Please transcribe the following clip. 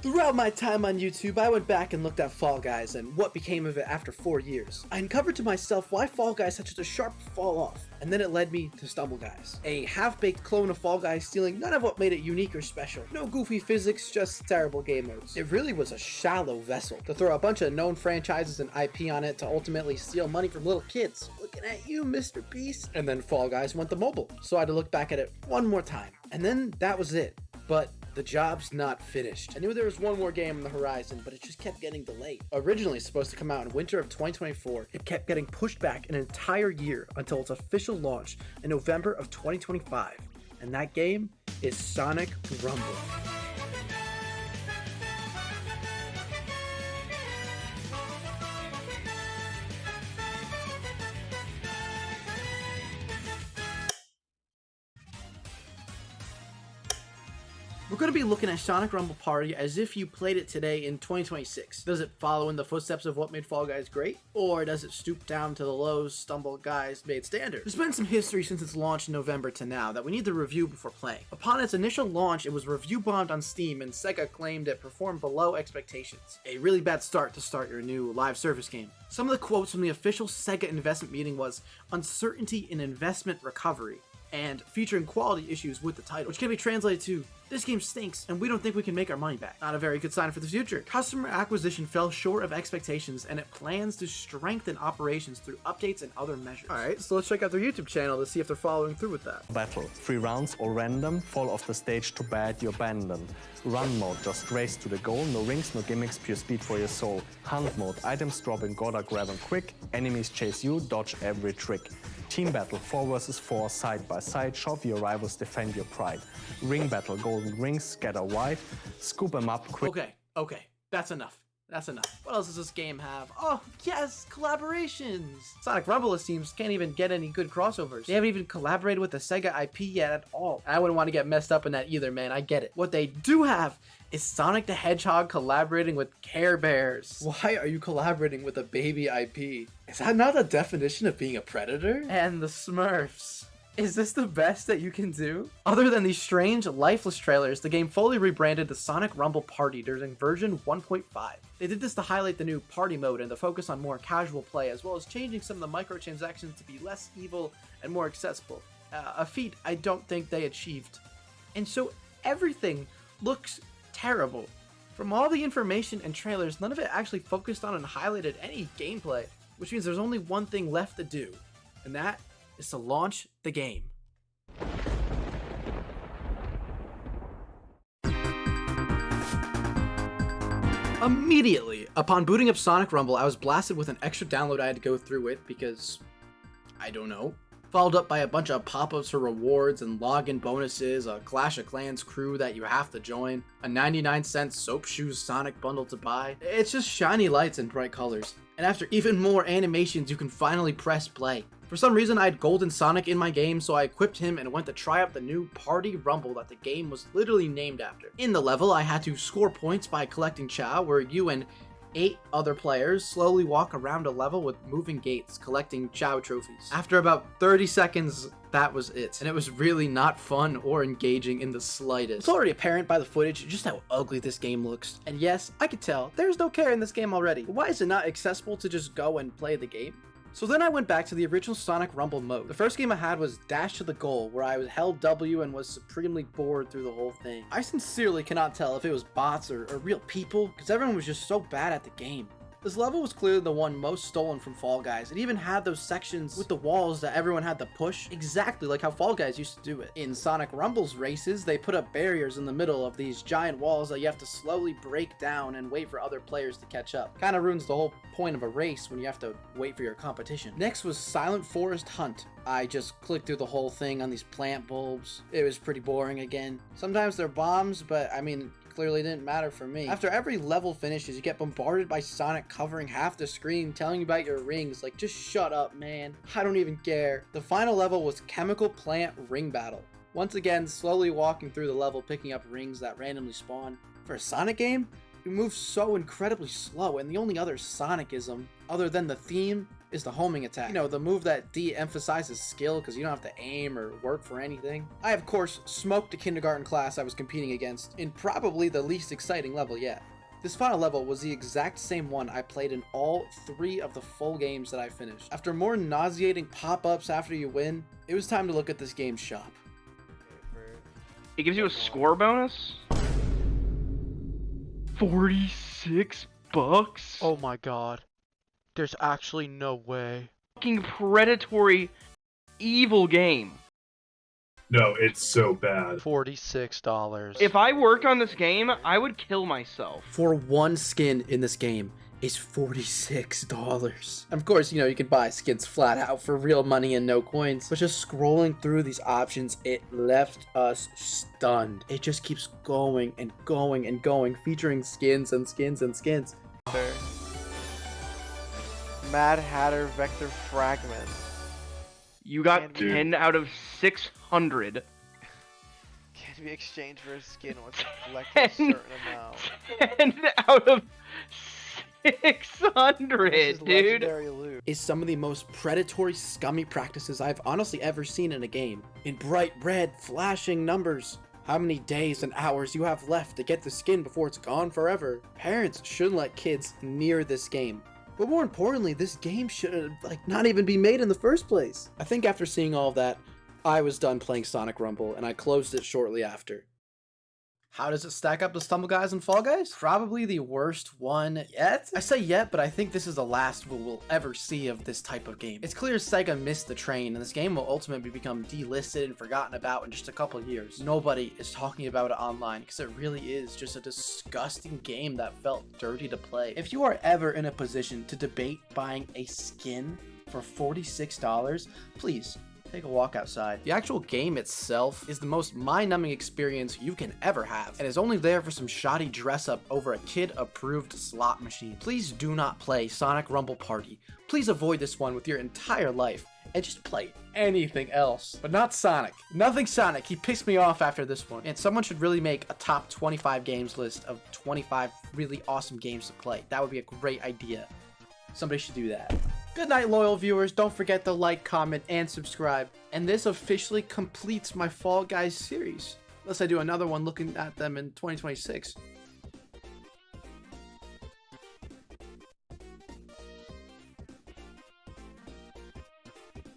Throughout my time on YouTube, I went back and looked at Fall Guys and what became of it after 4 years. I uncovered to myself why Fall Guys had such a sharp fall off, and then it led me to Stumble Guys, a half-baked clone of Fall Guys stealing none of what made it unique or special. No goofy physics, just terrible game modes. It really was a shallow vessel to throw a bunch of known franchises and IP on it to ultimately steal money from little kids. Looking at you, Mr. Beast. And then Fall Guys went to mobile, so I had to look back at it one more time. And then that was it. But the job's not finished. I knew there was one more game on the horizon, but it just kept getting delayed. Originally supposed to come out in winter of 2024, it kept getting pushed back an entire year until its official launch in November of 2025. And that game is Sonic Rumble. We're going to be looking at Sonic Rumble Party as if you played it today in 2026. Does it follow in the footsteps of what made Fall Guys great? Or does it stoop down to the lows Stumble Guys made standard? There's been some history since its launch in November to now that we need to review before playing. Upon its initial launch, it was review bombed on Steam and Sega claimed it performed below expectations. A really bad start to start your new live service game. Some of the quotes from the official Sega investment meeting was uncertainty in investment recovery, and featuring quality issues with the title, which can be translated to, this game stinks and we don't think we can make our money back. Not a very good sign for the future. Customer acquisition fell short of expectations and it plans to strengthen operations through updates and other measures. Alright, so let's check out their YouTube channel to see if they're following through with that. Battle. 3 rounds or random, fall off the stage to bad, you abandon. Run mode, just race to the goal, no rings, no gimmicks, pure speed for your soul. Hunt mode, items drop in, gotta grab them quick, enemies chase you, dodge every trick. Team battle, 4 versus 4, side by side, shove your rivals, defend your pride. Ring battle, golden rings, scatter wide, scoop them up quick. Okay, that's enough. That's enough. What else does this game have? Oh, yes, collaborations! Sonic Rumble, it seems, can't even get any good crossovers. They haven't even collaborated with the Sega IP yet at all. I wouldn't want to get messed up in that either, man. I get it. What they do have is Sonic the Hedgehog collaborating with Care Bears. Why are you collaborating with a baby IP? Is that not the definition of being a predator? And the Smurfs. Is this the best that you can do? Other than these strange, lifeless trailers, the game fully rebranded the Sonic Rumble Party during version 1.5. They did this to highlight the new party mode and to focus on more casual play, as well as changing some of the microtransactions to be less evil and more accessible. A feat I don't think they achieved. And so everything looks terrible. From all the information and trailers, none of it actually focused on and highlighted any gameplay, which means there's only one thing left to do, and that is to launch the game. Immediately upon booting up Sonic Rumble, I was blasted with an extra download I had to go through with because, I don't know. Followed up by a bunch of pop-ups for rewards and login bonuses, a Clash of Clans crew that you have to join, a 99-cent Soap Shoes Sonic bundle to buy. It's just shiny lights and bright colors. And after even more animations, you can finally press play. For some reason, I had Golden Sonic in my game, so I equipped him and went to try out the new Party Rumble that the game was literally named after. In the level, I had to score points by collecting Chao, where you and 8 other players slowly walk around a level with moving gates, collecting Chao trophies. After about 30 seconds, that was it. And it was really not fun or engaging in the slightest. It's already apparent by the footage just how ugly this game looks. And yes, I could tell, there's no care in this game already. But why is it not accessible to just go and play the game? So then I went back to the original Sonic Rumble mode. The first game I had was Dash to the Goal, where I held W and was supremely bored through the whole thing. I sincerely cannot tell if it was bots or real people, because everyone was just so bad at the game. This level was clearly the one most stolen from Fall Guys. It even had those sections with the walls that everyone had to push, exactly like how Fall Guys used to do it. In Sonic Rumble's races, they put up barriers in the middle of these giant walls that you have to slowly break down and wait for other players to catch up. Kinda ruins the whole point of a race when you have to wait for your competition. Next was Silent Forest Hunt. I just clicked through the whole thing on these plant bulbs. It was pretty boring again. Sometimes they're bombs, but I mean, clearly didn't matter for me. After every level finishes, you get bombarded by Sonic covering half the screen, telling you about your rings. Like, just shut up, man. I don't even care. The final level was Chemical Plant Ring Battle. Once again, slowly walking through the level, picking up rings that randomly spawn. For a Sonic game, it moves so incredibly slow, and the only other Sonicism, other than the theme, is the homing attack. You know, the move that de-emphasizes skill because you don't have to aim or work for anything. I, of course, smoked a kindergarten class I was competing against in probably the least exciting level yet. This final level was the exact same one I played in all 3 of the full games that I finished. After more nauseating pop-ups after you win, it was time to look at this game's shop. It gives you a score bonus? 46 bucks? Oh my god. There's actually no way. Fucking predatory, evil game. No, it's so bad. $46. If I worked on this game, I would kill myself. For one skin in this game is $46. Of course, you know, you can buy skins flat out for real money and no coins, but just scrolling through these options, it left us stunned. It just keeps going and going and going, featuring skins and skins and skins. Mad Hatter Vector Fragment. You got Can't be- 10 out of 600. Can be exchanged for a skin once you collect a certain amount. 10 out of This 600, is dude. legendary loot. Is some of the most predatory, scummy practices I've honestly ever seen in a game. In bright red, flashing numbers. How many days and hours you have left to get the skin before it's gone forever. Parents shouldn't let kids near this game. But more importantly, this game should not even be made in the first place. I think after seeing all of that, I was done playing Sonic Rumble and I closed it shortly after. How does it stack up to Stumble Guys and Fall Guys? Probably the worst one yet? I say yet, but I think this is the last we'll ever see of this type of game. It's clear Sega missed the train, and this game will ultimately become delisted and forgotten about in just a couple years. Nobody is talking about it online, because it really is just a disgusting game that felt dirty to play. If you are ever in a position to debate buying a skin for $46, please take a walk outside. The actual game itself is the most mind-numbing experience you can ever have, and is only there for some shoddy dress-up over a kid-approved slot machine. Please do not play Sonic Rumble Party. Please avoid this one with your entire life, and just play anything else. But not Sonic. Nothing Sonic. He pissed me off after this one. And someone should really make a top 25 games list of 25 really awesome games to play. That would be a great idea. Somebody should do that. Good night, loyal viewers. Don't forget to like, comment, and subscribe. And this officially completes my Fall Guys series. Unless I do another one looking at them in 2026.